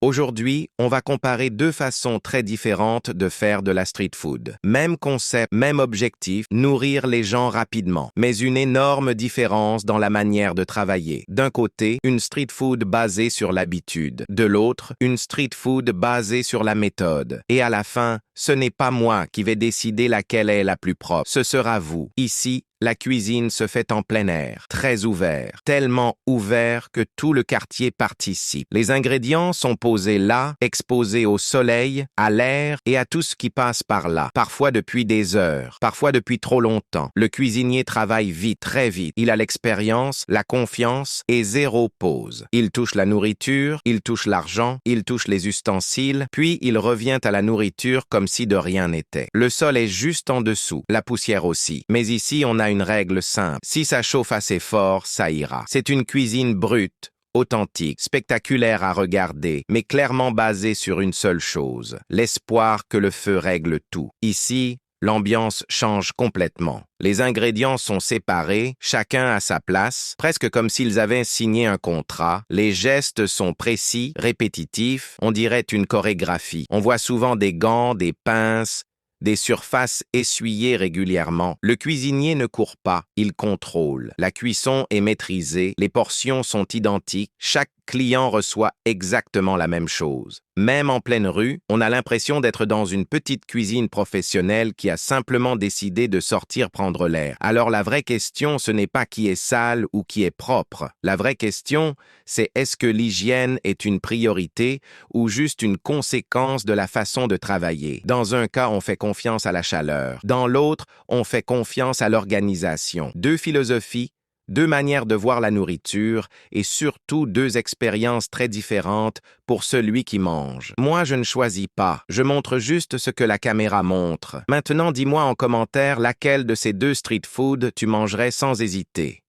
Aujourd'hui, on va comparer deux façons très différentes de faire de la street food. Même concept, même objectif, nourrir les gens rapidement, mais une énorme différence dans la manière de travailler. D'un côté, une street food basée sur l'habitude. De l'autre, une street food basée sur la méthode. Et à la fin, ce n'est pas moi qui vais décider laquelle est la plus propre. Ce sera vous. Ici, la cuisine se fait en plein air, très ouvert, tellement ouvert que tout le quartier participe. Les ingrédients sont posés là, exposés au soleil, à l'air et à tout ce qui passe par là, parfois depuis des heures, parfois depuis trop longtemps. Le cuisinier travaille vite, très vite. Il a l'expérience, la confiance et zéro pause. Il touche la nourriture, il touche l'argent, il touche les ustensiles, puis il revient à la nourriture comme si de rien n'était. Le sol est juste en dessous, la poussière aussi. Mais ici, on a une règle simple. Si ça chauffe assez fort, ça ira. C'est une cuisine brute, authentique, spectaculaire à regarder, mais clairement basée sur une seule chose, l'espoir que le feu règle tout. Ici, l'ambiance change complètement. Les ingrédients sont séparés, chacun à sa place, presque comme s'ils avaient signé un contrat. Les gestes sont précis, répétitifs, on dirait une chorégraphie. On voit souvent des gants, des pinces, des surfaces essuyées régulièrement. Le cuisinier ne court pas, il contrôle. La cuisson est maîtrisée, les portions sont identiques, chaque client reçoit exactement la même chose. Même en pleine rue, on a l'impression d'être dans une petite cuisine professionnelle qui a simplement décidé de sortir prendre l'air. Alors la vraie question, ce n'est pas qui est sale ou qui est propre. La vraie question, c'est est-ce que l'hygiène est une priorité ou juste une conséquence de la façon de travailler. Dans un cas, on fait confiance à la chaleur. Dans l'autre, on fait confiance à l'organisation. Deux philosophies, deux manières de voir la nourriture et surtout deux expériences très différentes pour celui qui mange. Moi, je ne choisis pas, je montre juste ce que la caméra montre. Maintenant, dis-moi en commentaire laquelle de ces deux street food tu mangerais sans hésiter.